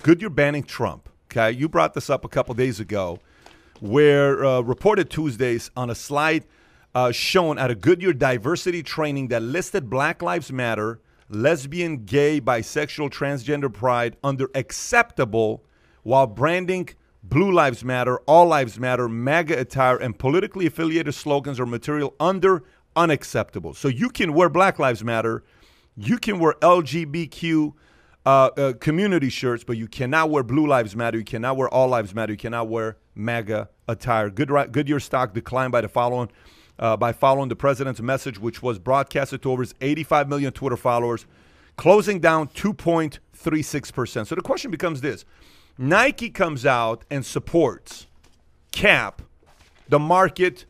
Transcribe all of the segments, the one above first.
Goodyear banning Trump. Okay, you brought this up a couple days ago, where reported Tuesdays on a slide shown at a Goodyear diversity training that listed Black Lives Matter, lesbian, gay, bisexual, transgender pride under acceptable, while branding Blue Lives Matter, All Lives Matter, MAGA attire, and politically affiliated slogans or material under unacceptable. So you can wear Black Lives Matter, you can wear LGBTQ community shirts, but you cannot wear Blue Lives Matter, you cannot wear All Lives Matter, you cannot wear MAGA attire. Goodyear stock declined by following the president's message, which was broadcasted to over his 85 million Twitter followers, closing down 2.36%. So the question becomes this. Nike comes out and supports Cap. The market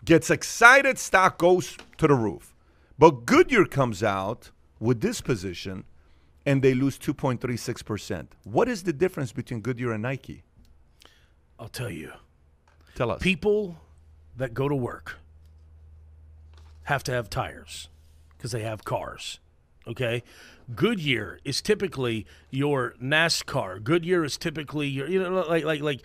gets excited, stock goes to the roof. But Goodyear comes out with this position, and they lose 2.36%. What is the difference between Goodyear and Nike? I'll tell you. Tell us. People that go to work have to have tires because they have cars, okay? Goodyear is typically your NASCAR. Goodyear is typically your, like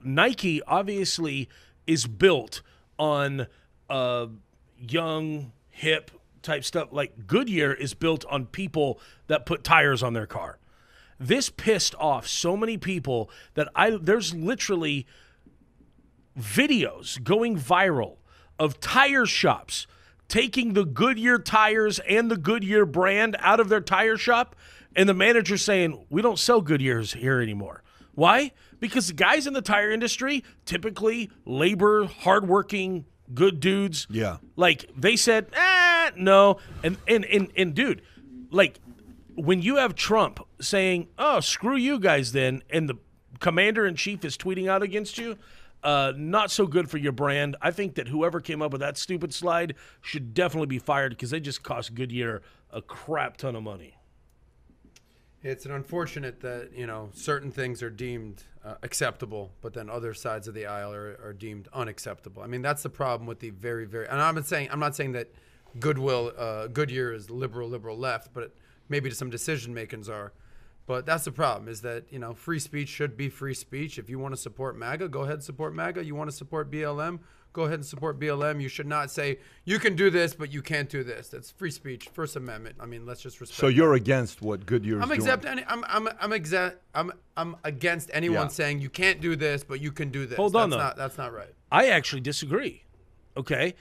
Nike obviously is built on young, hip type stuff. Like Goodyear is built on people that put tires on their car. This pissed off so many people that there's literally videos going viral of tire shops taking the Goodyear tires and the Goodyear brand out of their tire shop, and the manager saying, we don't sell Goodyears here anymore. Why? Because the guys in the tire industry, typically labor, hardworking, good dudes. Yeah. Like, they said, no. And dude, like, when you have Trump saying, oh, screw you guys then, and the commander-in-chief is tweeting out against you, not so good for your brand. I think that whoever came up with that stupid slide should definitely be fired because they just cost Goodyear a crap ton of money. It's an unfortunate that, certain things are deemed acceptable, but then other sides of the aisle are deemed unacceptable. I mean, that's the problem with the very, very, and I'm not saying that Goodyear is liberal left, but maybe some decision makers are. But that's the problem, is that, free speech should be free speech. If you want to support MAGA, go ahead and support MAGA. You want to support BLM, go ahead and support BLM. You should not say, you can do this, but you can't do this. That's free speech, First Amendment. I mean, let's just respect So you're against what Goodyear is doing? I'm against anyone saying you can't do this, but you can do this. Hold on, that's not right. I actually disagree, okay?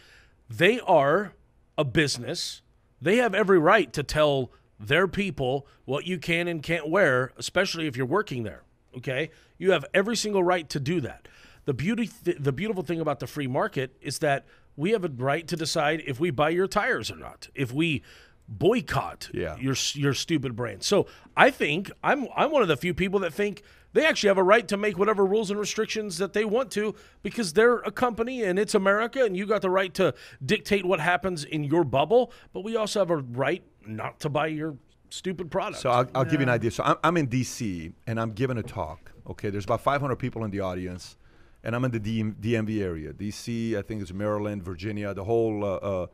They are a business. They have every right to tell their people what you can and can't wear, especially if you're working there, okay? You have every single right to do that. The beautiful thing about the free market is that we have a right to decide if we buy your tires or not, if we boycott your stupid brand. So I think I'm one of the few people that think they actually have a right to make whatever rules and restrictions that they want to because they're a company and it's America and you got the right to dictate what happens in your bubble, but we also have a right not to buy your stupid product. So I'll give you an idea. So I'm in D.C. and I'm giving a talk. Okay, there's about 500 people in the audience, and I'm in the DMV area. D.C., I think it's Maryland, Virginia, the whole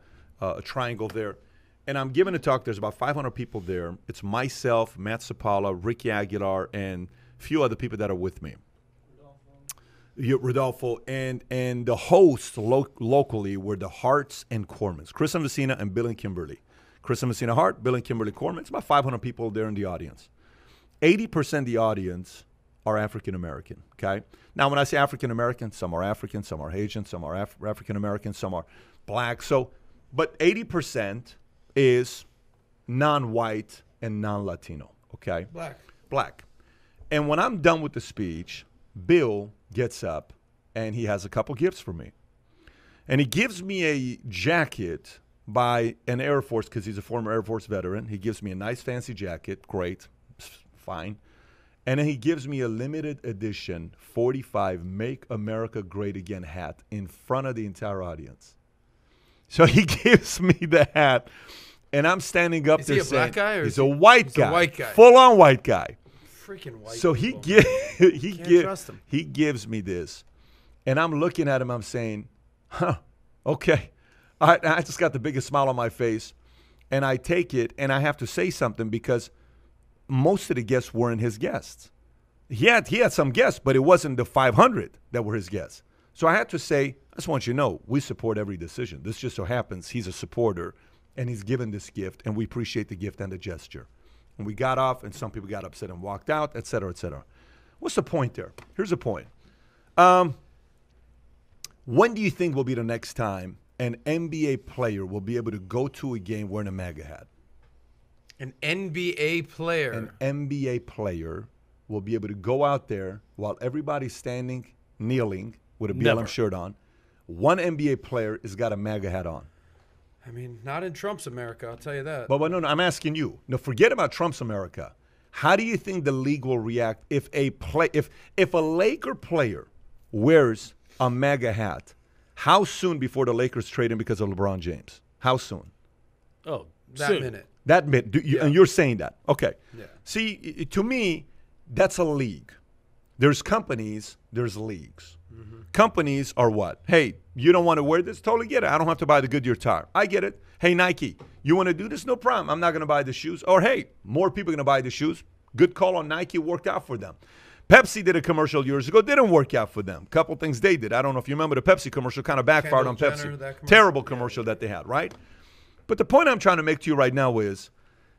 triangle there. And I'm giving a talk. There's about 500 people there. It's myself, Matt Sapala, Ricky Aguilar, and a few other people that are with me. Rodolfo. And the hosts locally were the Harts and Cormans, Chris and Messina and Bill and Kimberly. Chris and Messina Hart, Bill and Kimberly Corman. It's about 500 people there in the audience. 80% of the audience are African-American, okay? Now, when I say African-American, some are African, some are Asian, some are African-American, some are black. So, but 80% is non-white and non-Latino, okay? Black. And when I'm done with the speech, Bill gets up and he has a couple gifts for me. And he gives me a jacket by an Air Force, because he's a former Air Force veteran. He gives me a nice fancy jacket. Great. Fine. And then he gives me a limited edition 45 Make America Great Again hat in front of the entire audience. So he gives me the hat, and I'm standing up there saying, is he a black guy? Or he's a white guy. A white guy. Full-on white guy. Freaking white So people. he gives me this, and I'm looking at him. I'm saying, okay. I just got the biggest smile on my face, and I take it, and I have to say something because most of the guests weren't his guests. He had some guests, but it wasn't the 500 that were his guests. So I had to say, I just want you to know, we support every decision. This just so happens he's a supporter, and he's given this gift, and we appreciate the gift and the gesture. And we got off, and some people got upset and walked out, et cetera, et cetera. What's the point there? Here's the point. When do you think will be the next time an NBA player will be able to go to a game wearing a MAGA hat? An NBA player. An NBA player will be able to go out there while everybody's standing, kneeling with a BLM shirt on. One NBA player has got a MAGA hat on. I mean, not in Trump's America, I'll tell you that. But no, I'm asking you. No, forget about Trump's America. How do you think the league will react if a Laker player wears a MAGA hat? How soon before the Lakers trade him because of LeBron James? How soon? Oh, that soon. minute. That minute. And you're saying that. Okay. Yeah. See, to me, that's a league. There's companies, there's leagues. Mm-hmm. Companies are what? Hey, you don't want to wear this? Totally get it. I don't have to buy the Goodyear tire. I get it. Hey, Nike, you want to do this? No problem. I'm not going to buy the shoes. Or, hey, more people are going to buy the shoes. Good call on Nike. Worked out for them. Pepsi did a commercial years ago. Didn't work out for them. A couple things they did. I don't know if you remember the Pepsi commercial. Kind of backfired on Pepsi. Terrible commercial that they had, right? But the point I'm trying to make to you right now is,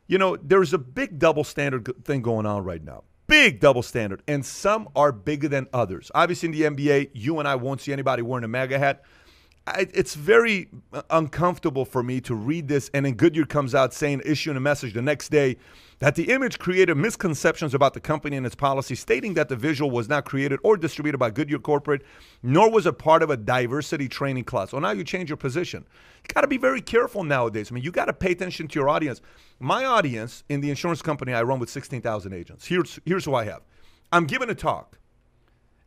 there's a big double standard thing going on right now. Big double standard. And some are bigger than others. Obviously, in the NBA, you and I won't see anybody wearing a MAGA hat. It's very uncomfortable for me to read this, and then Goodyear comes out issuing a message the next day that the image created misconceptions about the company and its policy, stating that the visual was not created or distributed by Goodyear Corporate, nor was it part of a diversity training class. Well, now you change your position. You got to be very careful nowadays. I mean, you got to pay attention to your audience. My audience in the insurance company I run with 16,000 agents. Here's who I have. I'm giving a talk.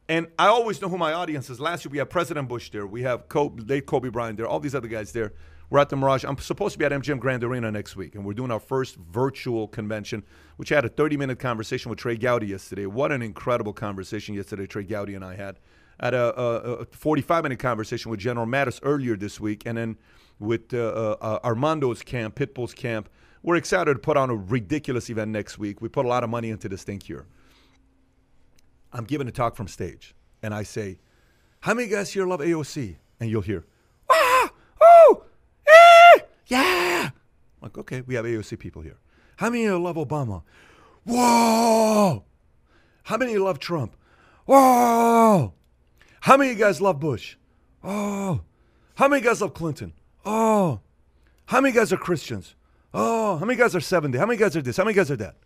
And I always know who my audience is. Last year, we had President Bush there. We have late Kobe Bryant there. All these other guys there. We're at the Mirage. I'm supposed to be at MGM Grand Arena next week. And we're doing our first virtual convention, which I had a 30-minute conversation with Trey Gowdy yesterday. What an incredible conversation yesterday Trey Gowdy and I had. I had a 45-minute conversation with General Mattis earlier this week. And then with Armando's camp, Pitbull's camp. We're excited to put on a ridiculous event next week. We put a lot of money into this thing here. I'm giving a talk from stage, and I say, how many guys here love AOC? And you'll hear, oh, yeah. I'm like, okay, we have AOC people here. How many of you love Obama? Whoa. How many of you love Trump? Whoa. How many of you guys love Bush? Oh. How many of you guys love Clinton? Oh. How many of you guys are Christians? Oh. How many of you guys are 70? How many of you guys are this? How many of you guys are that?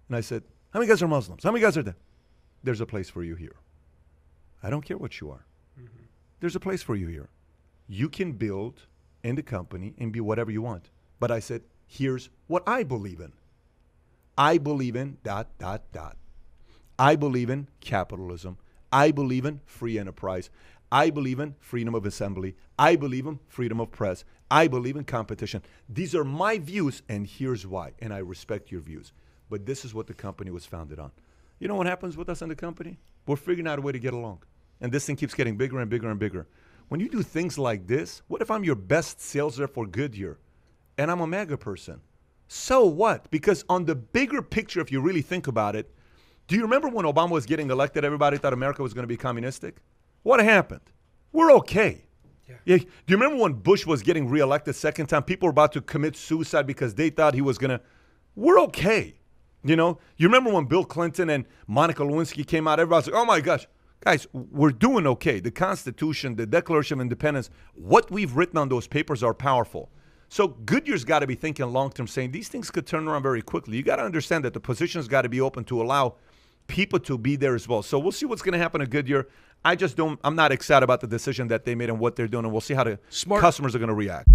And I said, how many of you guys are Muslims? How many of you guys are that? There's a place for you here. I don't care what you are. Mm-hmm. There's a place for you here. You can build in the company and be whatever you want. But I said, here's what I believe in. I believe in ... I believe in capitalism. I believe in free enterprise. I believe in freedom of assembly. I believe in freedom of press. I believe in competition. These are my views, and here's why. And I respect your views. But this is what the company was founded on. You know what happens with us in the company? We're figuring out a way to get along. And this thing keeps getting bigger and bigger and bigger. When you do things like this, what if I'm your best sales rep for Goodyear and I'm a MAGA person? So what? Because on the bigger picture, if you really think about it, do you remember when Obama was getting elected, everybody thought America was going to be communistic? What happened? We're okay. Yeah. Do you remember when Bush was getting reelected second time? People were about to commit suicide because they thought he was going to. We're okay. You remember when Bill Clinton and Monica Lewinsky came out, everybody's like, oh my gosh, guys, we're doing okay. The Constitution, the Declaration of Independence, what we've written on those papers are powerful. So Goodyear's got to be thinking long-term, saying these things could turn around very quickly. You got to understand that the position's got to be open to allow people to be there as well. So we'll see what's going to happen at Goodyear. I'm not excited about the decision that they made and what they're doing, and we'll see how the customers are going to react.